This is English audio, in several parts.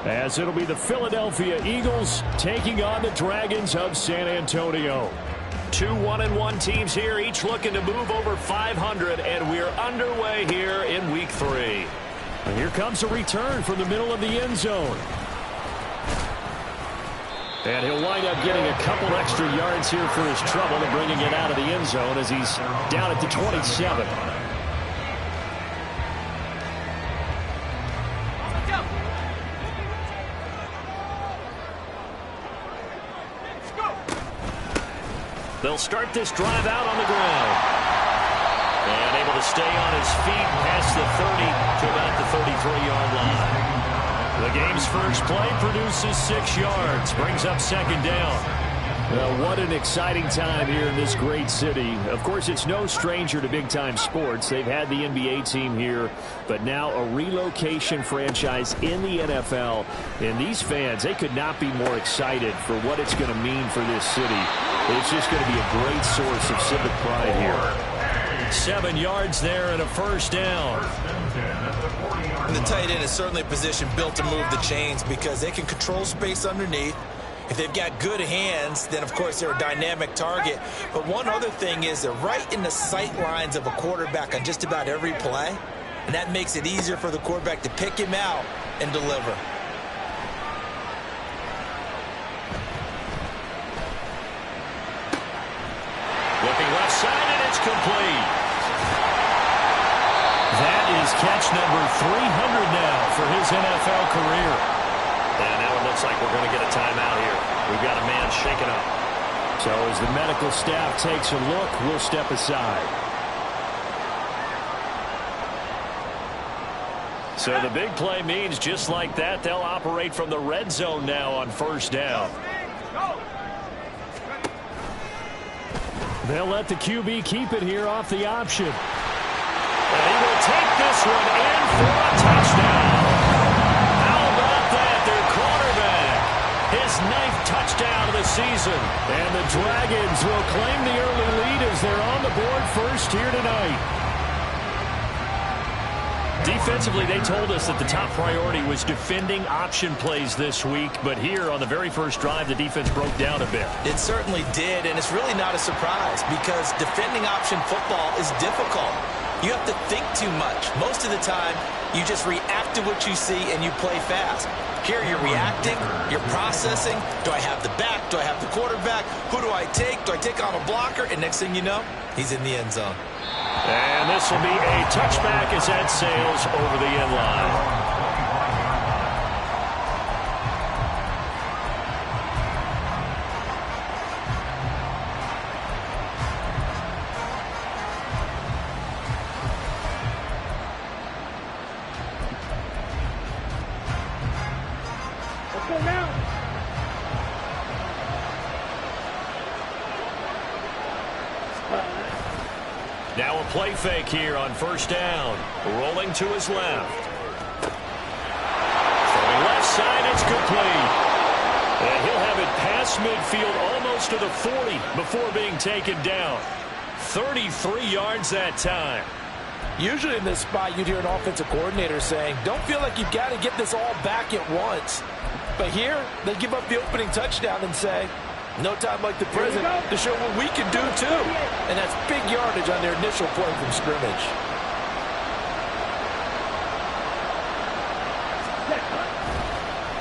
As it'll be the Philadelphia Eagles taking on the Dragons of San Antonio. Two 1-1 teams here, each looking to move over 500, and we're underway here in Week 3. And here comes a return from the middle of the end zone. And he'll wind up getting a couple extra yards here for his trouble and bringing it out of the end zone as he's down at the 27. They'll start this drive out on the ground. And able to stay on his feet past the 30 to about the 33-yard line. The game's first play produces 6 yards, brings up second down. Well, what an exciting time here in this great city. Of course, it's no stranger to big-time sports. They've had the NBA team here, but now a relocation franchise in the NFL. And these fans, they could not be more excited for what it's going to mean for this city. It's just going to be a great source of civic pride here. 7 yards there and a first down. And the tight end is certainly a position built to move the chains because they can control space underneath. If they've got good hands, then of course they're a dynamic target. But one other thing is they're right in the sight lines of a quarterback on just about every play. And that makes it easier for the quarterback to pick him out and deliver. Looking left side, and it's complete. That is catch number 300 now for his NFL career. And now it looks like we're going to get a timeout here. We've got a man shaken up. So as the medical staff takes a look, we'll step aside. So the big play means just like that, they'll operate from the red zone now on first down. They'll let the QB keep it here off the option. And he will take this one in for a touchdown. How about that? Their quarterback. His 9th touchdown of the season. And the Dragons will claim the early lead as they're on the board first here tonight. Defensively, they told us that the top priority was defending option plays this week. But here on the very first drive, the defense broke down a bit. It certainly did, and it's really not a surprise because defending option football is difficult. You have to think too much. Most of the time, you just react to what you see and you play fast. Here you're reacting, you're processing. Do I have the back? Do I have the quarterback? Who do I take? Do I take on a blocker? And next thing you know, he's in the end zone. And this will be a touchback as that sails over the end line. Now a play fake here on first down. Rolling to his left. Throwing left side, it's complete. And he'll have it past midfield almost to the 40 before being taken down. 33 yards that time. Usually in this spot, you'd hear an offensive coordinator saying, don't feel like you've got to get this all back at once. But here, they give up the opening touchdown and say, no time like the present to show what we can do, too. And that's big yardage on their initial play from scrimmage.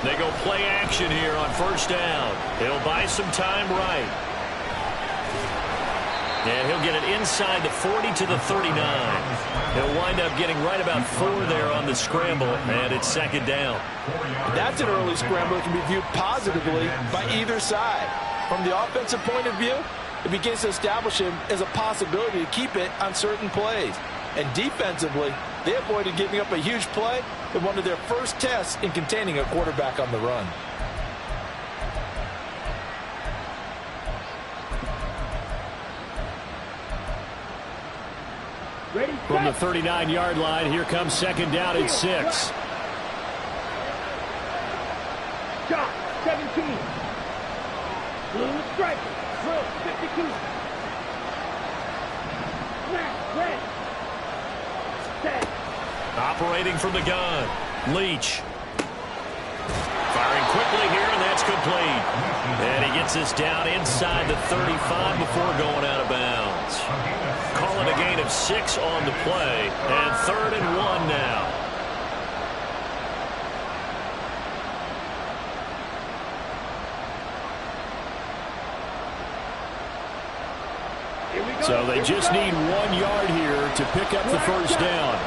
They go play action here on first down. He'll buy some time right. And he'll get it inside the 40 to the 39. He'll wind up getting right about 4 there on the scramble, and it's second down. That's an early scramble that can be viewed positively by either side. From the offensive point of view, it begins to establish him as a possibility to keep it on certain plays. And defensively, they avoided giving up a huge play in one of their first tests in containing a quarterback on the run. From the 39-yard line, here comes second down at 6. Shot, 17. Blue striker, drill, 52. Left, red. Set. Operating from the gun, Leach. And he gets us down inside the 35 before going out of bounds. Call it a gain of 6 on the play, and 3rd and 1 now. So they just need 1 yard here to pick up the first down.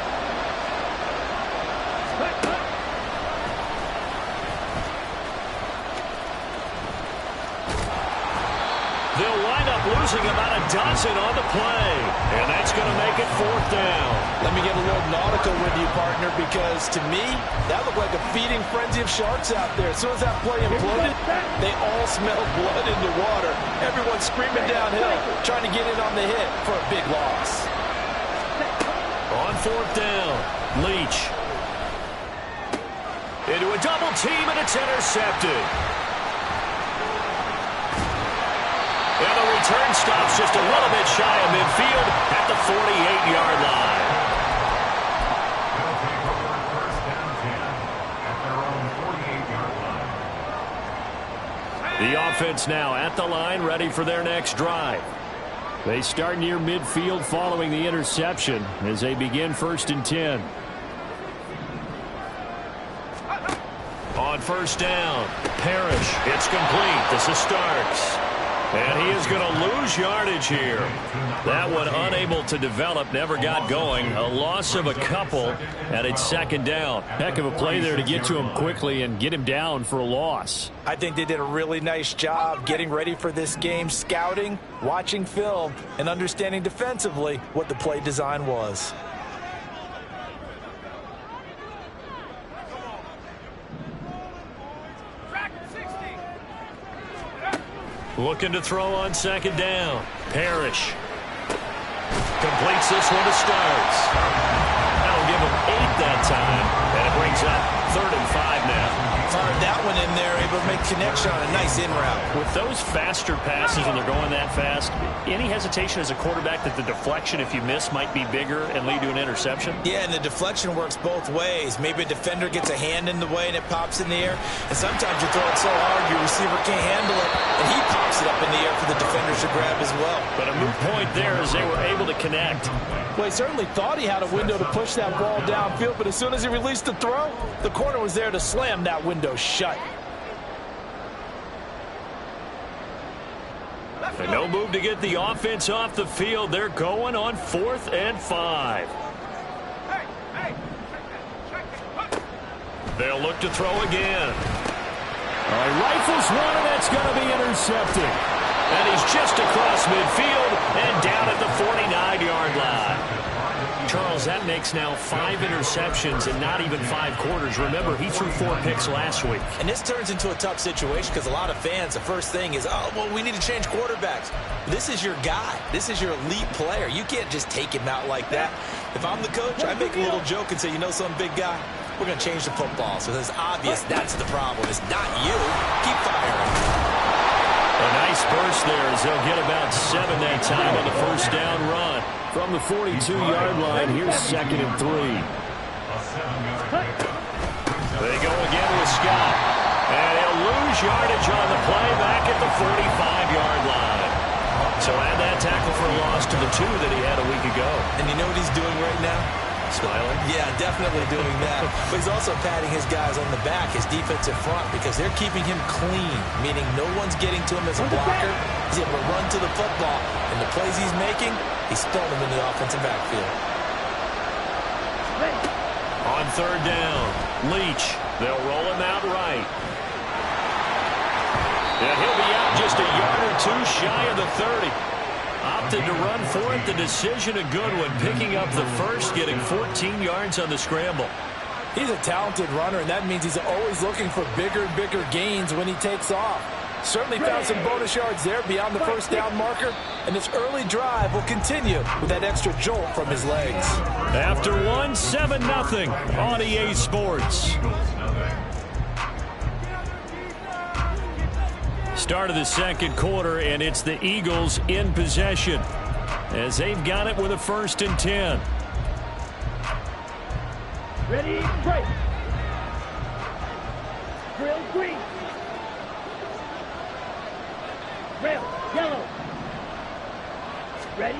They'll wind up losing about a dozen on the play, and that's going to make it 4th down. Let me get a little nautical with you, partner, because to me, that looked like a feeding frenzy of sharks out there. As soon as that play imploded, they all smelled blood in the water. Everyone screaming downhill, trying to get in on the hit for a big loss. On 4th down, Leach. Into a double team, and it's intercepted. And the return stops just a little bit shy of midfield at the 48-yard line. The offense now at the line, ready for their next drive. They start near midfield following the interception as they begin 1st and 10. On 1st down, Parrish. It's complete. This is Starks. And he is going to lose yardage here. That one unable to develop, never got going. A loss of a couple, and it's 2nd down. Heck of a play there to get to him quickly and get him down for a loss. I think they did a really nice job getting ready for this game, scouting, watching film, and understanding defensively what the play design was. Looking to throw on 2nd down. Parrish completes this one to Starks. That'll give him 8 that time, and it brings up 3rd and 5 now. Fired that one in there, able to make connection on a nice in route. With those faster passes when they're going that fast, any hesitation as a quarterback that the deflection, if you miss, might be bigger and lead to an interception? Yeah, and the deflection works both ways. Maybe a defender gets a hand in the way and it pops in the air. And sometimes you throw it so hard your receiver can't handle it, and he pops it up in the air for the defenders to grab as well. But a moot point there as they were able to connect. Well, he certainly thought he had a window to push that ball downfield, but as soon as he released the throw, the corner was there to slam that window shut. And no move to get the offense off the field. They're going on 4th and 5. They'll look to throw again. Rifles one, and that's going to be intercepted. And he's just across midfield and down at the 49-yard line. Charles, that makes now 5 interceptions in not even 5 quarters. Remember, he threw 4 picks last week. And this turns into a tough situation because a lot of fans, the first thing is, oh, well, we need to change quarterbacks. This is your guy. This is your elite player. You can't just take him out like that. If I'm the coach, I make a little joke and say, you know some big guy? We're going to change the football. So it's obvious that's the problem. It's not you. Keep firing. A nice burst there as they'll get about 7 that time on the 1st down run. From the 42-yard line, here's 2nd and 3. They go again with Scott. And he'll lose yardage on the play back at the 45-yard line. So add that tackle for a loss to the 2 that he had a week ago. And you know what he's doing right now? Smiling? Yeah, definitely doing that. But he's also patting his guys on the back, his defensive front, because they're keeping him clean, meaning no one's getting to him as a blocker. He's able to run to the football. And the plays he's making, he's throwing them in the offensive backfield. On 3rd down, Leach. They'll roll him out right. And he'll be out just a yard or 2 shy of the 30. Opted to run for it. The decision a good one. Picking up the first, getting 14 yards on the scramble. He's a talented runner, and that means he's always looking for bigger and bigger gains when he takes off. Certainly found some bonus yards there beyond the 1st down marker, and this early drive will continue with that extra jolt from his legs. After one, 7-0 on EA Sports. Start of the 2nd quarter, and it's the Eagles in possession as they've got it with a 1st and 10. Ready, break. Drill green. Red, yellow. Ready?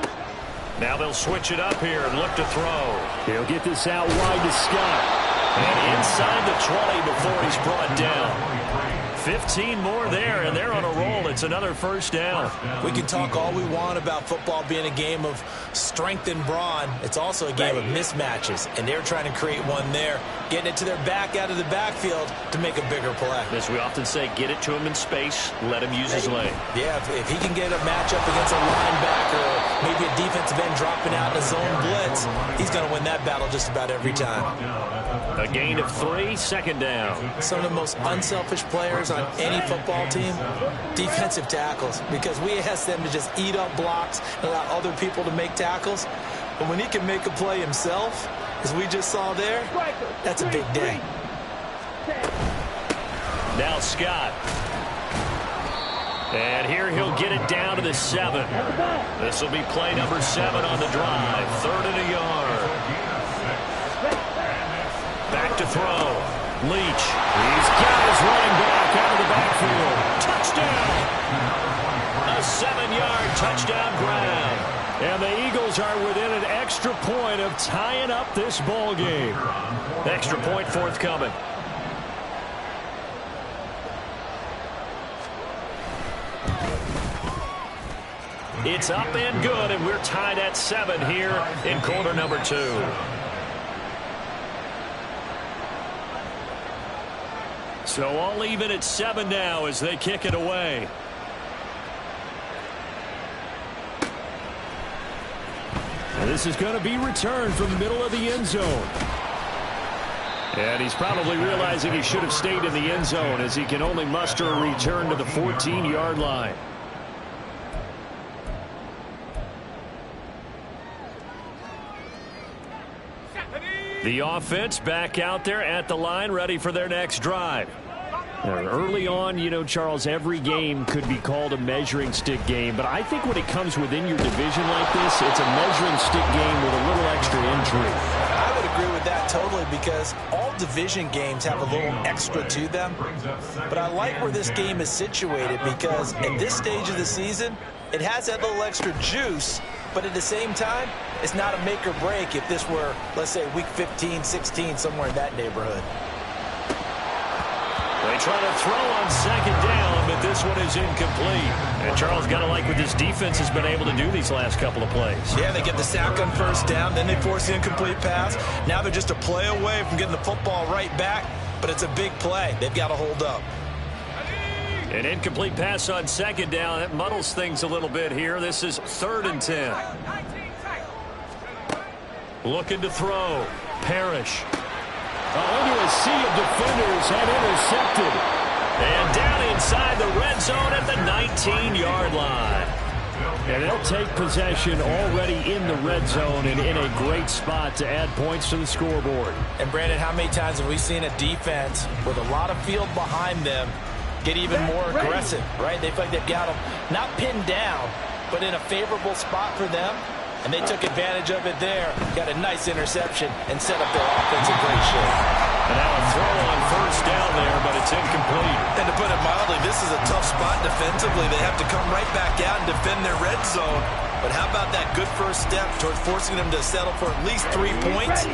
Now they'll switch it up here and look to throw. He'll get this out wide to Scott. And inside the 20 before he's brought down. 15 more there, and they're on a roll. It's another first down. We can talk all we want about football being a game of strength and brawn. It's also a game of mismatches, and they're trying to create one there, getting it to their back out of the backfield to make a bigger play. As we often say, get it to him in space, let him use his leg. Yeah, if he can get a matchup against a linebacker or maybe a defensive end dropping out in a zone blitz, he's going to win that battle just about every time. A gain of 3, second down. Some of the most unselfish players on any football team, defensive tackles, because we ask them to just eat up blocks and allow other people to make tackles. But when he can make a play himself, as we just saw there, that's a big day. Now Scott. And here he'll get it down to the 7. This will be play number 7 on the drive. 3rd and a yard. Back to throw. Leach. He's got his running back out of the backfield. Touchdown. A 7-yard touchdown grab. And the Eagles are within an extra point of tying up this ball game. Extra point forthcoming. It's up and good, and we're tied at 7 here in quarter number 2. So all even at 7 now as they kick it away. And this is going to be returned from the middle of the end zone. And he's probably realizing he should have stayed in the end zone as he can only muster a return to the 14-yard line. The offense back out there at the line, ready for their next drive. Now, early on, you know, Charles, every game could be called a measuring stick game, but I think when it comes within your division like this, it's a measuring stick game with a little extra intrigue. I would agree with that totally, because all division games have a little extra to them. But I like where this game is situated, because at this stage of the season, it has that little extra juice, but at the same time, it's not a make or break if this were, let's say, week 15, 16, somewhere in that neighborhood. They try to throw on second down, but this one is incomplete. And Charles, got to like what this defense has been able to do these last couple of plays. Yeah, they get the sack on first down, then they force the incomplete pass. Now they're just a play away from getting the football right back, but it's a big play. They've got to hold up. An incomplete pass on second down. That muddles things a little bit here. This is 3rd and 10. Looking to throw. Parrish. Under a sea of defenders and intercepted. And down inside the red zone at the 19-yard line. And they'll take possession already in the red zone and in a great spot to add points to the scoreboard. And, Brandon, how many times have we seen a defense with a lot of field behind them get even more aggressive, right? They feel like they've got them not pinned down, but in a favorable spot for them. And they took advantage of it there, got a nice interception, and set up their offense in great shape. And now a throw on first down there, but it's incomplete. And to put it mildly, this is a tough spot defensively. They have to come right back out and defend their red zone. But how about that good first step towards forcing them to settle for at least 3 points?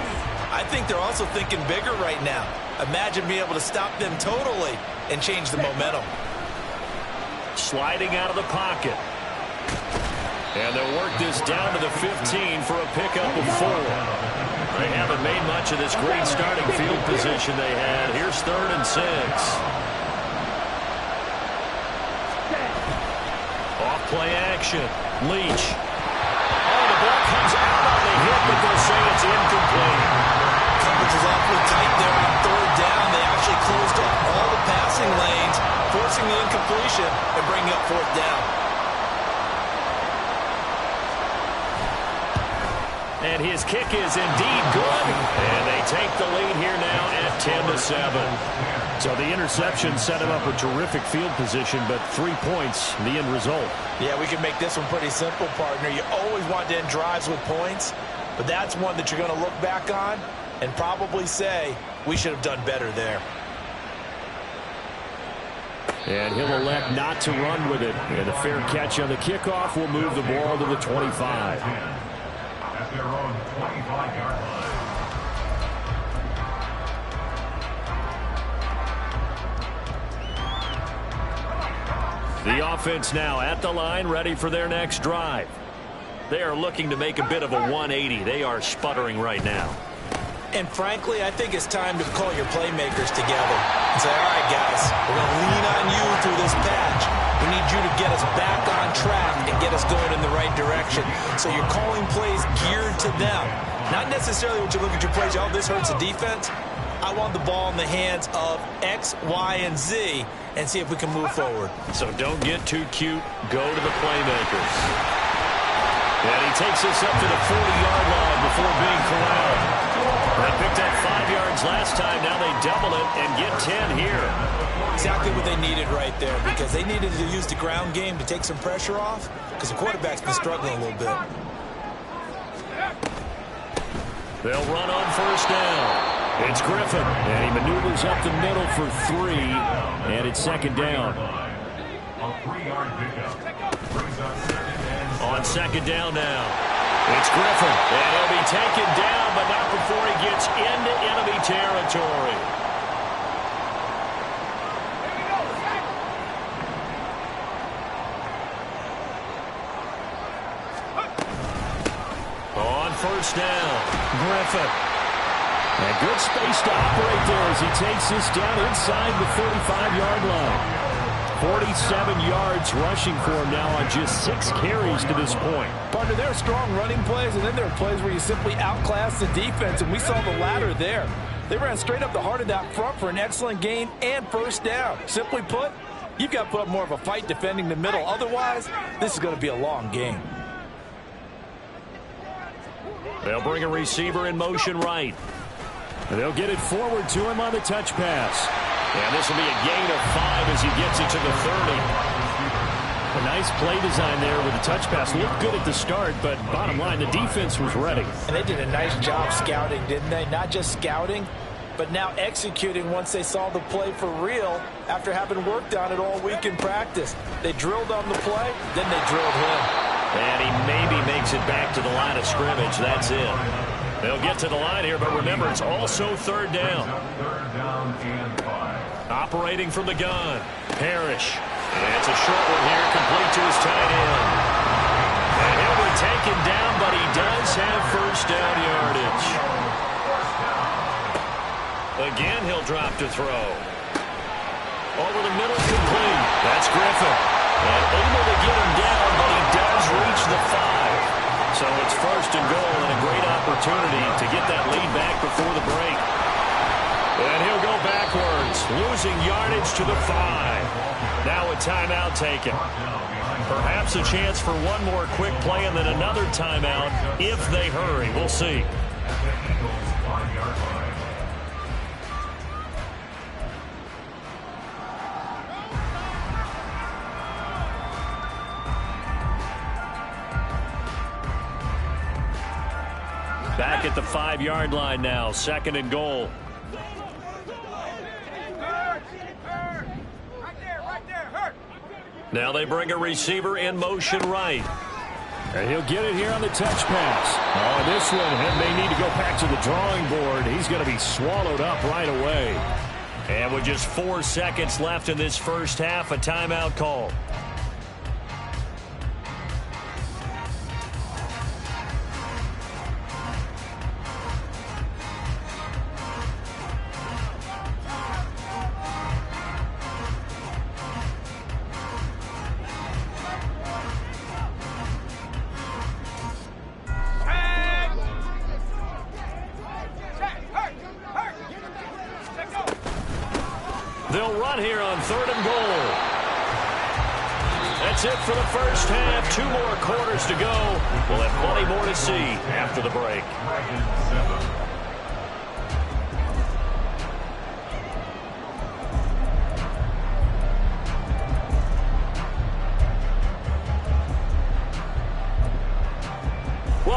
I think they're also thinking bigger right now. Imagine being able to stop them totally and change the momentum. Sliding out of the pocket. And they'll work this down to the 15 for a pickup of 4. They haven't made much of this great starting field position they had. Here's 3rd and 6. Off play action. Leach. Oh, the ball comes out on the hit, but they'll say it's incomplete. Coverage was awfully tight there on 3rd down. They actually closed up all the passing lanes, forcing the incompletion and bringing up 4th down. And his kick is indeed good. And they take the lead here now at 10-7. So the interception set him up a terrific field position, but 3 points, the end result. Yeah, we can make this one pretty simple, partner. You always want to end drives with points, but that's one that you're going to look back on and probably say, we should have done better there. And he'll elect not to run with it. And a fair catch on the kickoff will move the ball to the 25. At their own 25-yard line. The offense now at the line, ready for their next drive. They are looking to make a bit of a 180. They are sputtering right now. And frankly, I think it's time to call your playmakers together and say, all right, guys, we're going to lean on you through this patch. We need you to get us back on track and get us going in the right direction. So you're calling plays geared to them. Not necessarily what you look at your plays, oh, this hurts the defense. I want the ball in the hands of X, Y, and Z and see if we can move forward. So don't get too cute. Go to the playmakers. And he takes us up to the 40-yard line before being corralled. They picked up 5 yards last time. Now they double it and get 10 here. Exactly what they needed right there, because they needed to use the ground game to take some pressure off, because the quarterback's been struggling a little bit. They'll run on first down. It's Griffin, and he maneuvers up the middle for 3, and it's second down. A 3-yard pickup. Brings up second and On second down now. It's Griffin, and he'll be taken down, but not before he gets into enemy territory. On first down, Griffin. And good space to operate there as he takes this down inside the 35-yard line. 47 yards rushing for him now on just 6 carries to this point. Partner, there are strong running plays, and then there are plays where you simply outclass the defense, and we saw the latter there. They ran straight up the heart of that front for an excellent gain and first down. Simply put, you've got to put up more of a fight defending the middle. Otherwise, this is going to be a long game. They'll bring a receiver in motion right. They'll get it forward to him on the touch pass. And this will be a gain of 5 as he gets it to the 30. A nice play design there with the touch pass. Looked good at the start, but bottom line, the defense was ready. And they did a nice job scouting, didn't they? Not just scouting, but now executing once they saw the play for real after having worked on it all week in practice. They drilled on the play, then they drilled him. And he maybe makes it back to the line of scrimmage. That's it. They'll get to the line here, but remember, it's also third down. third down and 5. Operating from the gun, Parrish. And it's a short one here, complete to his tight end. And he'll be taken down, but he does have first down yardage. Again, he'll drop to throw. Over the middle, complete. That's Griffin. And able to get him down, but he does reach the 5. So it's first and goal and a great opportunity to get that lead back before the break. And he'll go backwards, losing yardage to the 5. Now a timeout taken. Perhaps a chance for one more quick play and then another timeout if they hurry. We'll see. Back at the 5-yard line now, second and goal. Now they bring a receiver in motion right. And he'll get it here on the touch pass. Oh, this one may need to go back to the drawing board. He's going to be swallowed up right away. And with just 4 seconds left in this first half, a timeout call. They'll run here on third and goal. That's it for the first half. 2 more quarters to go. We'll have plenty more to see after the break.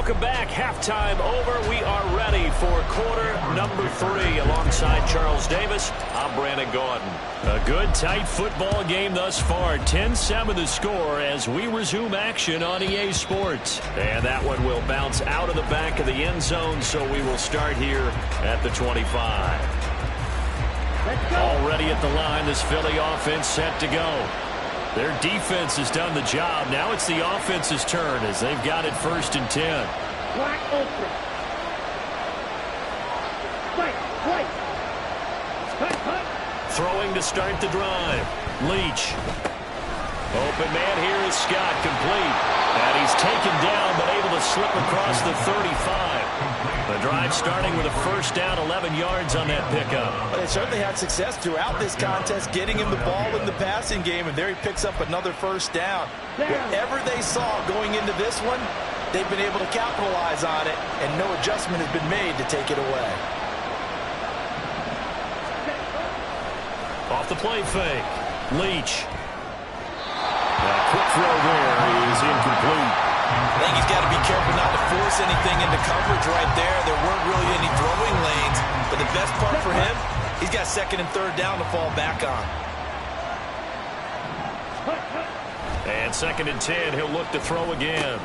Welcome back. Halftime over. We are ready for quarter number 3. Alongside Charles Davis, I'm Brandon Gaudin. A good, tight football game thus far. 10-7 the score as we resume action on EA Sports. And that one will bounce out of the back of the end zone, so we will start here at the 25. Already at the line, this Philly offense set to go. Their defense has done the job. Now it's the offense's turn as they've got it 1st and 10. Wide open. Right. Cut. Throwing to start the drive. Leach. Open man here is Scott, complete. And he's taken down but able to slip across the 35. The drive starting with a 1st down, 11 yards on that pickup. But they certainly had success throughout this contest, getting him the ball in the passing game, and there he picks up another 1st down. Whatever they saw going into this one, they've been able to capitalize on it, and no adjustment has been made to take it away. Off the play fake. Leach. A quick throw there is incomplete. I think he's got to be careful not to force anything into coverage right there. There weren't really any throwing lanes, but the best part for him, he's got 2nd and 3rd down to fall back on. And 2nd and 10, he'll look to throw again.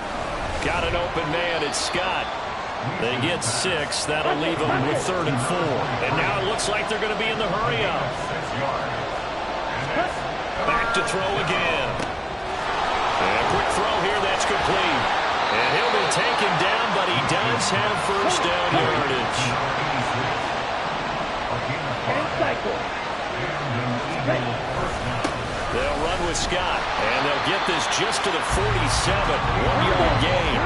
Got an open man, it's Scott. They get 6, that'll leave them with 3rd and 4. And now it looks like they're going to be in the hurry-up. Back to throw again. And a quick throw here, that's complete. And he'll be taken down, but he does have 1st down yardage. And cycle. They'll run with Scott, and they'll get this just to the 47. 1-yard gain.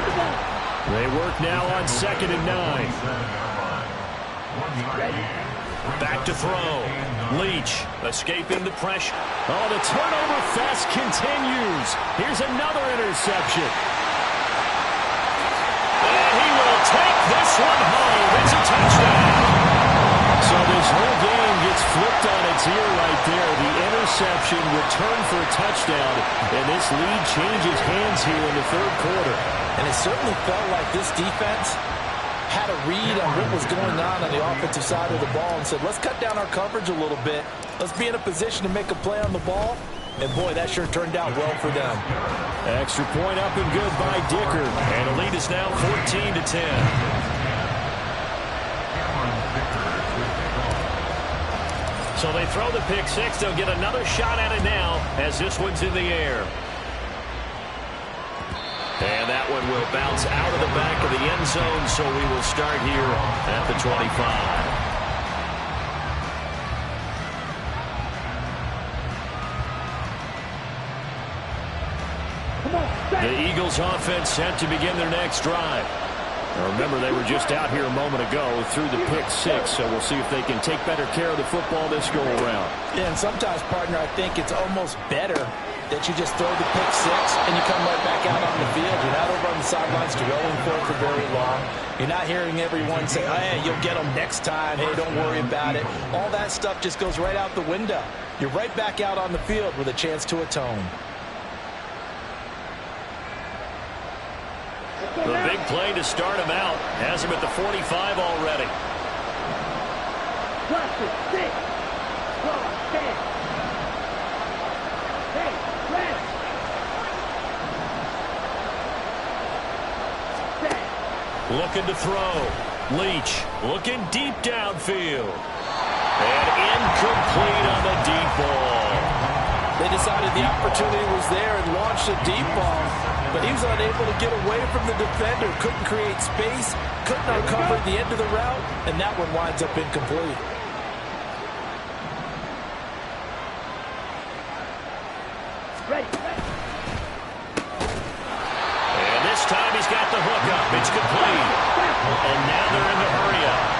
They work now on 2nd and 9. Back to throw. Leach escaping the pressure. Oh, the turnover fest continues. Here's another interception. And he will take this one home. It's a touchdown. So this whole game gets flipped on its ear right there. The interception returned for a touchdown, and this lead changes hands here in the 3rd quarter. And it certainly felt like this defense had a read on what was going on the offensive side of the ball and said, let's cut down our coverage a little bit. Let's be in a position to make a play on the ball. And, boy, that sure turned out well for them. Extra point up and good by Dicker. And the lead is now 14-10. So they throw the pick 6. They'll get another shot at it now as this one's in the air. And that one will bounce out of the back of the end zone, so we will start here at the 25. The Eagles offense set to begin their next drive. Now remember, they were just out here a moment ago through the pick 6, so we'll see if they can take better care of the football this go around. Yeah, and sometimes, partner, I think it's almost better that you just throw the pick 6 and you come right back out on the field. You're not over on the sidelines dwelling for very long. You're not hearing everyone say, hey, you'll get them next time. Hey, don't worry about it. All that stuff just goes right out the window. You're right back out on the field with a chance to atone. The big play to start him out has him at the 45 already. Looking to throw. Leach looking deep downfield. And incomplete on the deep ball. They decided the opportunity was there and launched a deep ball, but he was unable to get away from the defender, couldn't create space, couldn't uncover the end of the route, and that one winds up incomplete. And this time he's got the hook up. It's complete. And now they're in the hurry-up.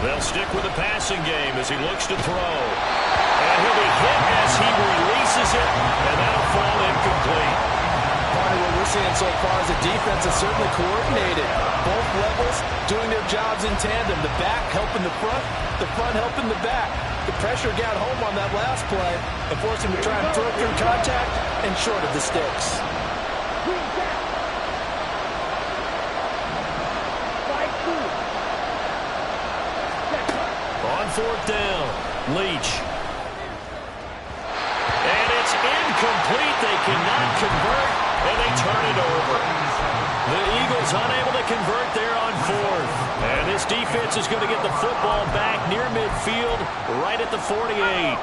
They'll stick with the passing game as he looks to throw. And he'll be hit as he releases it, and that'll fall incomplete. What we're seeing so far as the defense is certainly coordinated. Both levels doing their jobs in tandem. The back helping the front helping the back. The pressure got home on that last play and forced him to try and throw through contact and short of the sticks. On fourth down, Leach. And it's incomplete. They cannot convert, and they turn it over. The Eagles unable to convert there on fourth. And this defense is going to get the football back near midfield, right at the 48.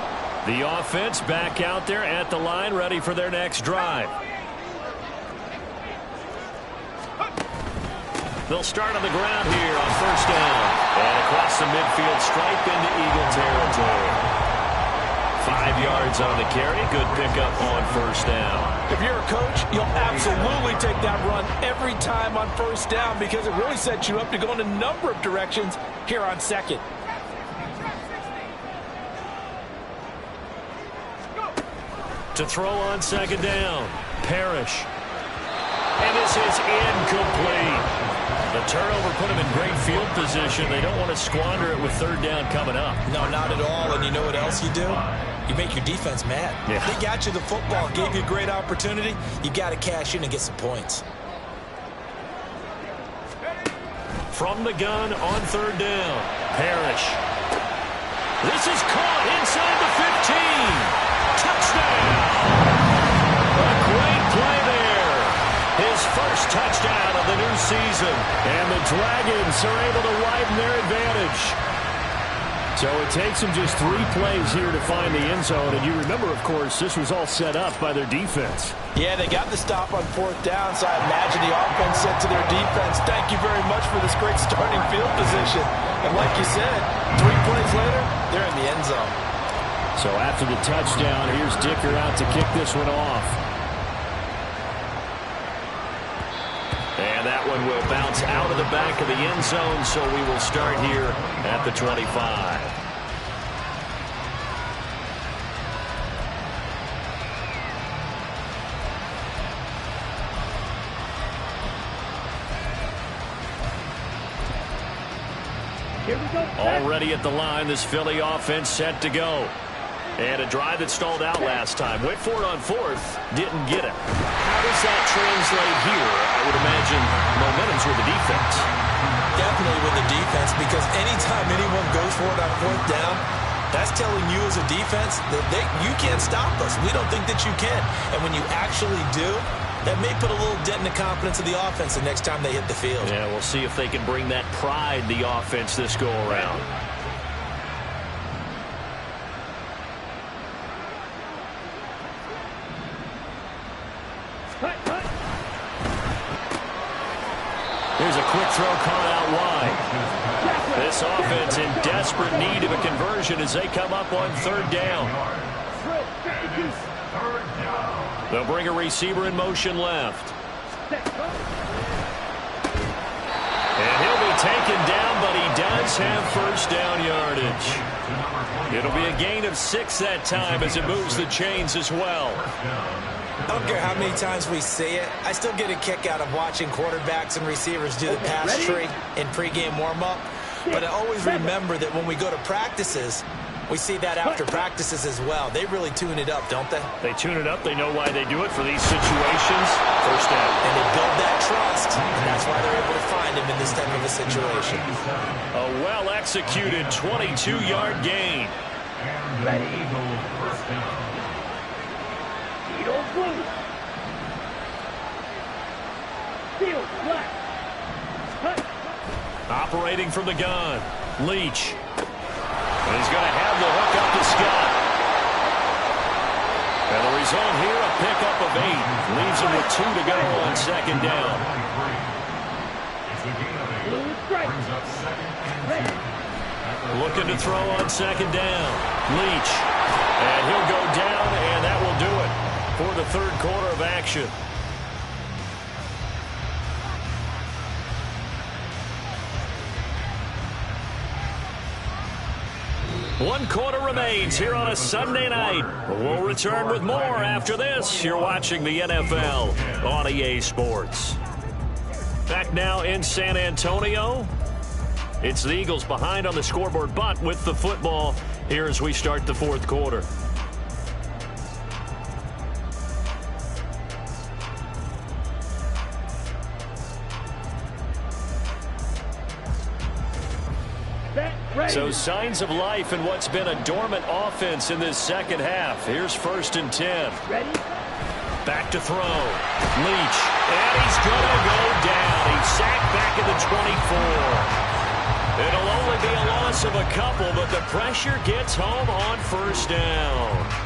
The offense back out there at the line, ready for their next drive. They'll start on the ground here on first down. And across the midfield stripe into Eagle territory. 5 yards on the carry. Good pickup on first down. If you're a coach, you'll absolutely take that run every time on first down because it really sets you up to go in a number of directions here on second. To throw on second down, Parrish. And this is incomplete. The turnover put them in great field position. They don't want to squander it with third down coming up. No, not at all. And you know what else you do? You make your defense mad. Yeah. They got you the football, gave you a great opportunity. You got to cash in and get some points. From the gun on third down, Parrish. This is caught inside the 15. Touchdown! A great play there. His first touchdown of the new season. And the Dragons are able to widen their advantage. So it takes them just 3 plays here to find the end zone. And you remember, of course, this was all set up by their defense. Yeah, they got the stop on fourth down, so I imagine the offense said to their defense, thank you very much for this great starting field position. And like you said, 3 plays later, they're in the end zone. So after the touchdown, here's Dicker out to kick this one off. And that one will bounce out of the back of the end zone, so we will start here at the 25. Here we go. Already at the line, this Philly offense set to go. And a drive that stalled out last time. Went for it on fourth, didn't get it. How does that translate here? I would imagine momentum's with the defense. Definitely with the defense, because anytime anyone goes for it on fourth down, that's telling you as a defense that you can't stop us. We don't think that you can. And when you actually do, that may put a little dent in the confidence of the offense the next time they hit the field. Yeah, we'll see if they can bring that pride, the offense, this go around. Here's a quick throw caught out wide. This offense in desperate need of a conversion as they come up on third down. They'll bring a receiver in motion left. And he'll be taken down, but he does have first down yardage. It'll be a gain of 6 that time as it moves the chains as well. I don't care how many times we see it. I still get a kick out of watching quarterbacks and receivers do the pass tree in pregame warm-up. But I always remember that when we go to practices, we see that after practices as well. They really tune it up, don't they? They tune it up. They know why they do it for these situations. First down. And they build that trust, and that's why they're able to find him in this type of a situation. A well-executed 22-yard gain. Ready. First down. Eagles blue. Field black. Cut. Operating from the gun. Leach. And he's going to have the hook up to Scott. And the result here, a pickup of 8. Leaves him with 2 to go on second down. It's a gain of 8. Blue stripe. Brings up second and 2. Looking to throw on second down. Leach. And he'll go down, and that will do it for the third quarter of action. 1 quarter remains here on a Sunday night. We'll return with more after this. You're watching the NFL on EA Sports. Back now in San Antonio. It's the Eagles behind on the scoreboard, but with the football here as we start the 4th quarter. So signs of life in what's been a dormant offense in this second half. Here's 1st and 10. Ready? Back to throw. Leach. And he's going to go down. He's sacked back at the 24. It'll only be a loss of a couple, but the pressure gets home on 1st down.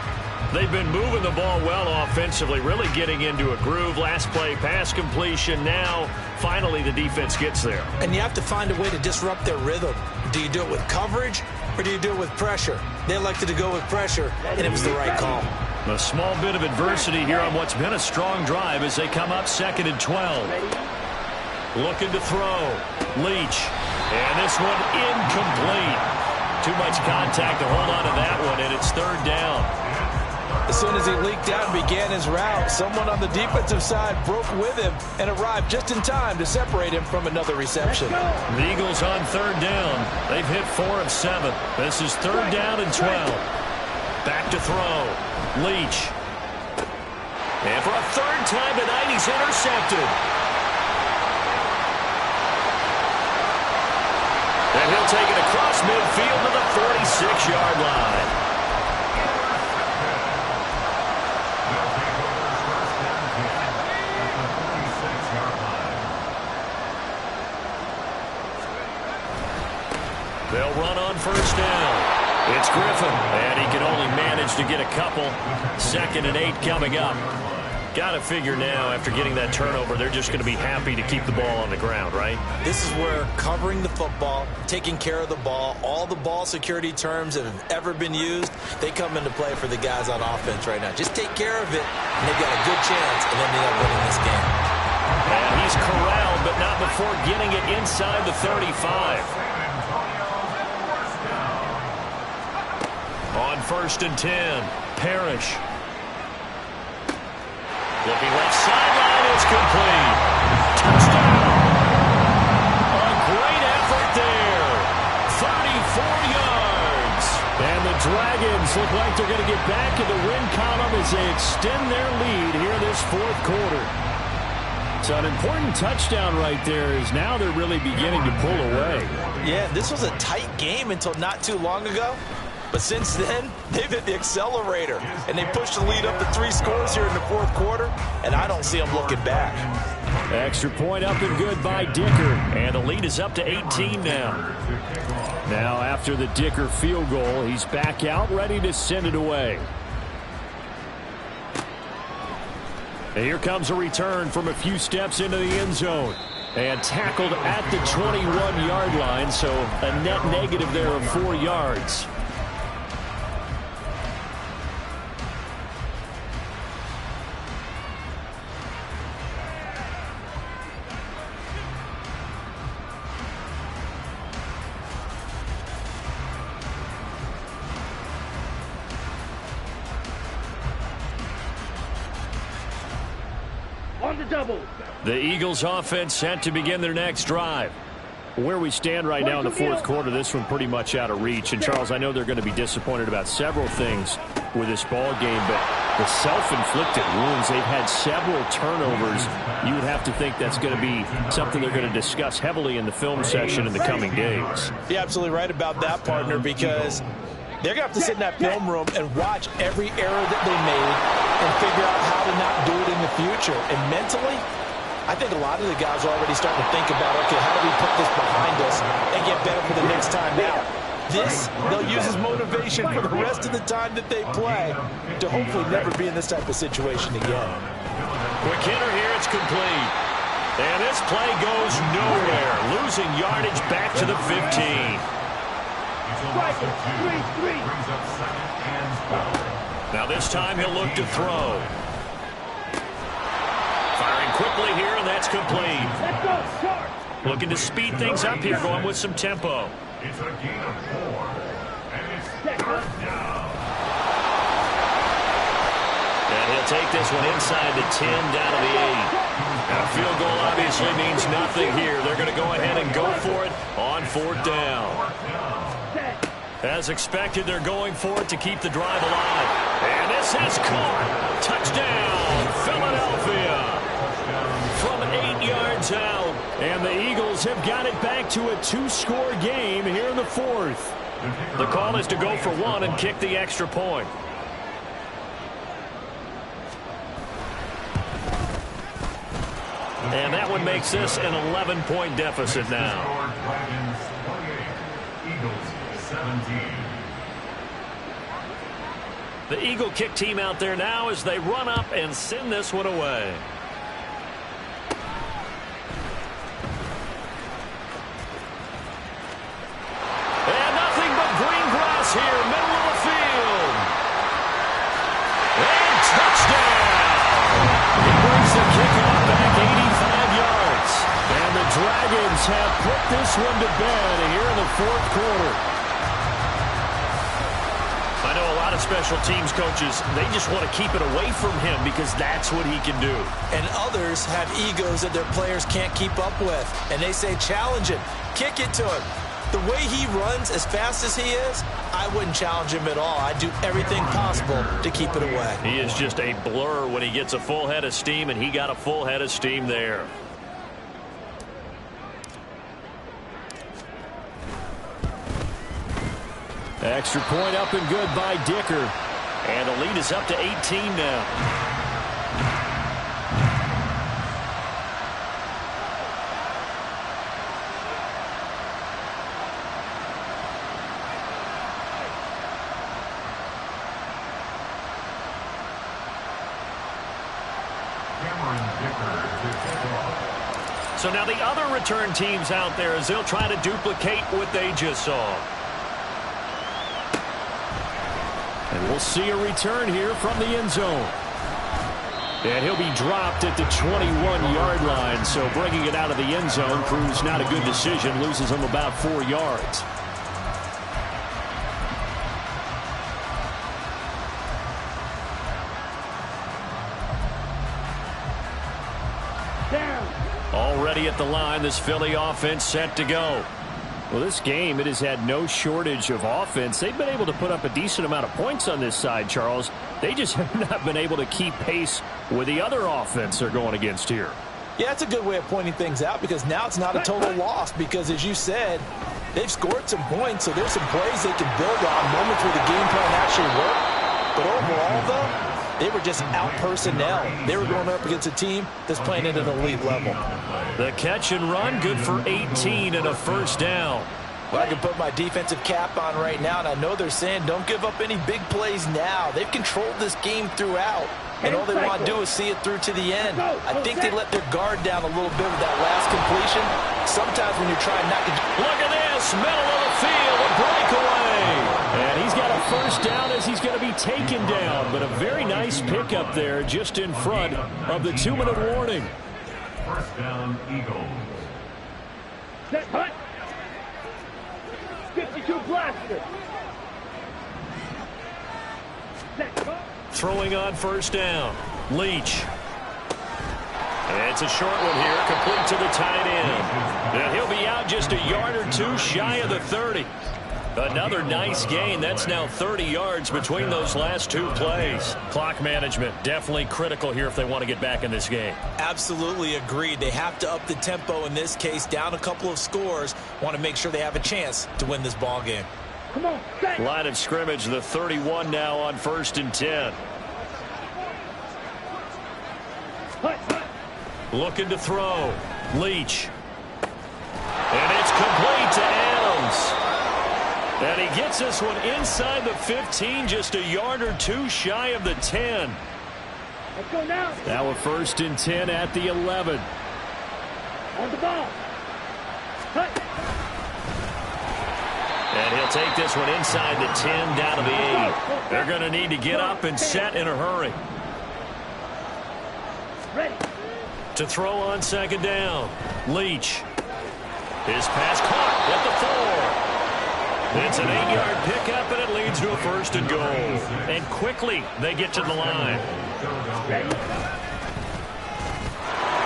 They've been moving the ball well offensively, really getting into a groove. Last play, pass completion. Now, finally, the defense gets there. And you have to find a way to disrupt their rhythm. Do you do it with coverage or do you do it with pressure? They elected to go with pressure, and it was the right call. A small bit of adversity here on what's been a strong drive as they come up 2nd and 12. Looking to throw. Leach. And this one incomplete. Too much contact to hold on to that one, and it's 3rd down. As soon as he leaked out and began his route, someone on the defensive side broke with him and arrived just in time to separate him from another reception. The Eagles on 3rd down. They've hit 4 of 7. This is 3rd down and 12. Back to throw. Leach. And for a 3rd time tonight, he's intercepted. And he'll take it across midfield to the 46-yard line. They'll run on 1st down. It's Griffin, and he can only manage to get a couple. 2nd and 8 coming up. Got to figure now, after getting that turnover, they're just going to be happy to keep the ball on the ground, right? This is where covering the football, taking care of the ball, all the ball security terms that have ever been used, they come into play for the guys on offense right now. Just take care of it, and they've got a good chance of ending up winning this game. And he's corralled, but not before getting it inside the 35. On 1st and 10, Parrish. Looking left sideline, it's complete. Touchdown! A great effort there. 34 yards. And the Dragons look like they're going to get back in the win column as they extend their lead here this 4th quarter. So an important touchdown right there is now they're really beginning to pull away. Yeah, this was a tight game until not too long ago. But since then, they've hit the accelerator, and they pushed the lead up to 3 scores here in the 4th quarter, and I don't see them looking back. Extra point up and good by Dicker, and the lead is up to 18 now. Now after the Dicker field goal, he's back out, ready to send it away. And here comes a return from a few steps into the end zone. And tackled at the 21-yard line, so a net negative there of 4 yards. On the double. The Eagles offense set to begin their next drive. Where we stand right now in the 4th quarter, this one pretty much out of reach. And, Charles, I know they're going to be disappointed about several things with this ball game, but the self-inflicted wounds, they've had several turnovers. You would have to think that's going to be something they're going to discuss heavily in the film session in the coming days. You're absolutely right about that, partner, because they're going to have to sit in that film room and watch every error that they made and figure out how to not do it in the future. And mentally, I think a lot of the guys are already starting to think about, okay, how do we put this behind us and get better for the next time out? This, they'll use as motivation for the rest of the time that they play to hopefully never be in this type of situation again. Quick hitter here, it's complete. And this play goes nowhere, losing yardage back to the 15. Now this time he'll look to throw. Firing quickly here, and that's complete. Let's go, start. Looking to speed things up here, going with some tempo. It's a gain of 4. And it's And he'll take this one inside the 10, down to the 8. Now, a field goal obviously means nothing here. They're going to go ahead and go for it on 4th down. As expected, they're going for it to keep the drive alive. And this is caught. Touchdown, Philadelphia. From 8 yards out. And the Eagles have got it back to a 2-score game here in the 4th. The call is to go for 1 and kick the extra point. And that one makes this an 11-point deficit now. The Eagle kick team out there now as they run up and send this one away. And nothing but green grass here, middle of the field. And touchdown! He brings the kickoff back 85 yards. And the Dragons have put this one to bed here in the 4th quarter. I know a lot of special teams coaches, they just want to keep it away from him because that's what he can do. And others have egos that their players can't keep up with. And they say, challenge him, kick it to him. The way he runs as fast as he is, I wouldn't challenge him at all. I'd do everything possible to keep it away. He is just a blur when he gets a full head of steam, and he got a full head of steam there. Extra point up and good by Dicker. And the lead is up to 18 now. So now the other return teams out there as they'll try to duplicate what they just saw. And we'll see a return here from the end zone. And he'll be dropped at the 21-yard line. So bringing it out of the end zone proves not a good decision. Loses him about 4 yards. Already at the line, this Philly offense set to go. Well, this game, it has had no shortage of offense. They've been able to put up a decent amount of points on this side, Charles. They just have not been able to keep pace with the other offense they're going against here. Yeah, it's a good way of pointing things out because now it's not a total loss because, as you said, they've scored some points, so there's some plays they can build on, moments where the game plan actually worked. But overall, though, they were just out personnel. They were going up against a team that's playing at an elite level. The catch and run, good for 18 and a first down. Well, I can put my defensive cap on right now, and I know they're saying don't give up any big plays now. They've controlled this game throughout, and all they want to do is see it through to the end. I think they let their guard down a little bit with that last completion. Sometimes when you're trying not to... Look at this, middle of the field, a breakaway. And he's got a first down as he's going to be taken down, but a very nice pickup there just in front of the 2-minute warning. First down, Eagles. Set, hut. 52 blaster. Set, Throwing on first down, Leach. And it's a short one here, complete to the tight end. And he'll be out just a yard or two shy of the 30. Another nice gain. That's now 30 yards between those last 2 plays. Clock management definitely critical here if they want to get back in this game. Absolutely agreed. They have to up the tempo in this case, down a couple of scores. Want to make sure they have a chance to win this ball game. come on, set. Line of scrimmage, the 31 now on 1st and 10. Hut, hut. Looking to throw. Leach. And it's complete to Adams. And he gets this one inside the 15, just a yard or two shy of the 10. Let's go now. Now a 1st and 10 at the 11. On the ball. Hut. And he'll take this one inside the 10, down to the 8. They're going to need to get up and set in a hurry. Ready. To throw on 2nd down. Leach. His pass caught at the 4. It's an 8-yard pickup, and it leads to a 1st and goal. And quickly, they get to the line.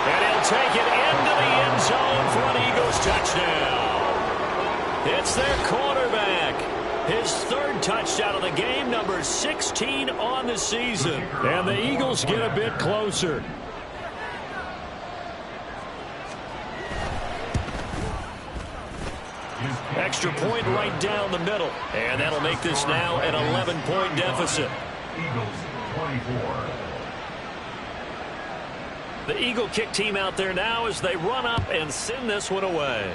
And he'll take it into the end zone for an Eagles touchdown. It's their quarterback. His 3rd touchdown of the game, number 16 on the season. And the Eagles get a bit closer. Extra point right down the middle. And that'll make this now an 11-point deficit. Eagles 24. The Eagle kick team out there now as they run up and send this one away.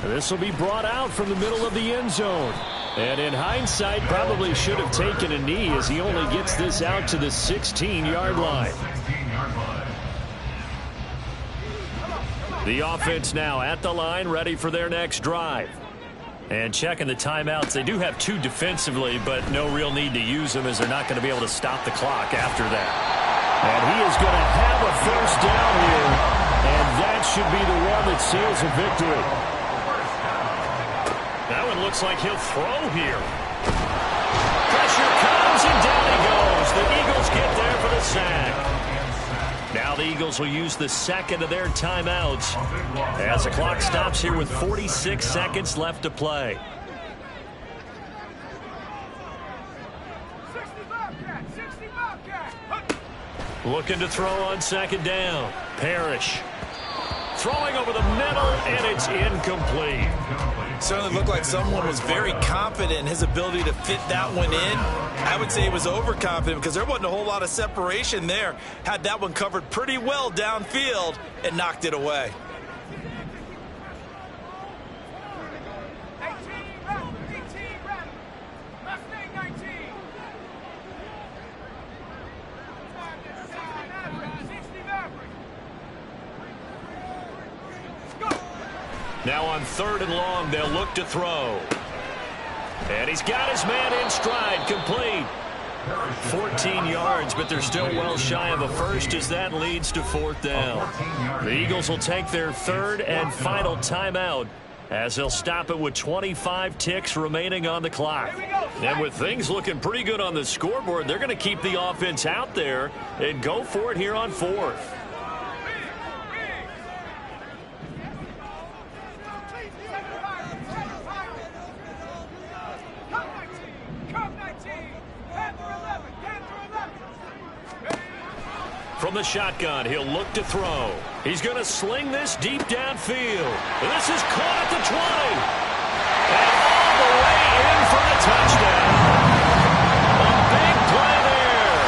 This will be brought out from the middle of the end zone. And in hindsight, probably should have taken a knee as he only gets this out to the 16-yard line. 16-yard line. The offense now at the line, ready for their next drive. And checking the timeouts. They do have 2 defensively, but no real need to use them as they're not going to be able to stop the clock after that. And he is going to have a 1st down here, and that should be the one that seals a victory. That one looks like he'll throw here. Pressure comes, and down he goes. The Eagles get there for the sack. Now the Eagles will use the 2nd of their timeouts as the clock stops here with 46 seconds left to play. Looking to throw on 2nd down. Parrish throwing over the middle, and it's incomplete. Certainly looked like someone was very confident in his ability to fit that one in. I would say he was overconfident because there wasn't a whole lot of separation there. Had that one covered pretty well downfield and knocked it away. Now on 3rd and long, they'll look to throw. And he's got his man in stride, complete. 14 yards, but they're still well shy of a 1st as that leads to 4th down. The Eagles will take their 3rd and final timeout as they'll stop it with 25 ticks remaining on the clock. And with things looking pretty good on the scoreboard, they're going to keep the offense out there and go for it here on 4th. From the shotgun, he'll look to throw. He's going to sling this deep downfield. This is caught at the 20. And all the way in for the touchdown. A big play there.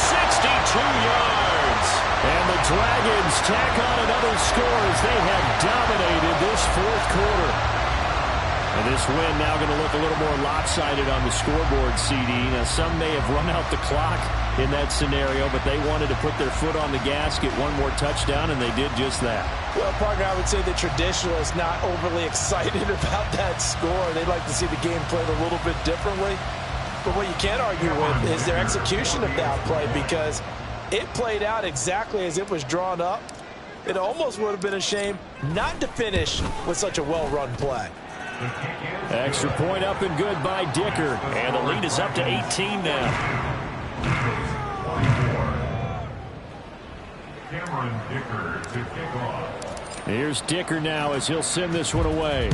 62 yards. And the Dragons tack on another score as they have dominated this 4th quarter. And this win now going to look a little more lopsided on the scoreboard, CD. Now, some may have run out the clock in that scenario, but they wanted to put their foot on the gas, get one more touchdown, and they did just that. Well, partner, I would say the traditionalists not overly excited about that score. They'd like to see the game played a little bit differently. But what you can't argue with is their execution of that play, because it played out exactly as it was drawn up. It almost would have been a shame not to finish with such a well-run play. Extra point up and good by Dicker. And the lead is up to 18 now. Cameron Dicker to kick off. Here's Dicker now as he'll send this one away.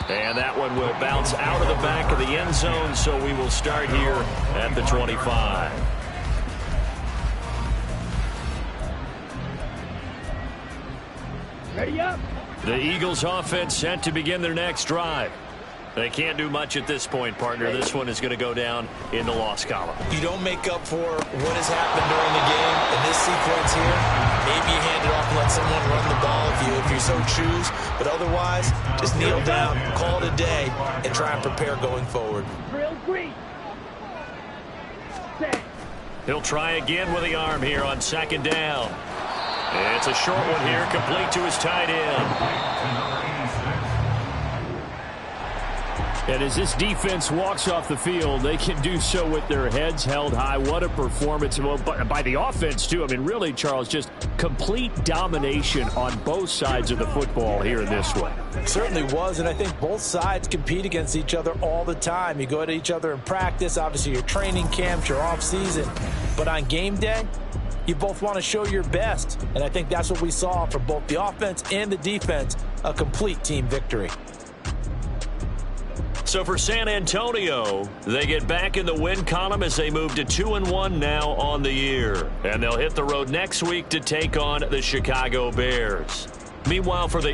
And that one will bounce out of the back of the end zone, so we will start here at the 25. Ready up. The Eagles offense set to begin their next drive. They can't do much at this point, partner. This one is going to go down in the loss column. You don't make up for what has happened during the game in this sequence here. Maybe you hand it off and let someone run the ball if you so choose. But otherwise, just kneel down, call it a day, and try and prepare going forward. Drill green. Set. He'll try again with the arm here on 2nd down. It's a short one here, complete to his tight end. And as this defense walks off the field, they can do so with their heads held high. What a performance by the offense, too. I mean, really, Charles, just complete domination on both sides of the football here in this one. It certainly was, and I think both sides compete against each other all the time. You go at each other in practice, obviously your training camps, your off-season. But on game day, you both want to show your best. And I think that's what we saw from both the offense and the defense, a complete team victory. So for San Antonio, they get back in the win column as they move to 2-1 now on the year. And they'll hit the road next week to take on the Chicago Bears. Meanwhile, for the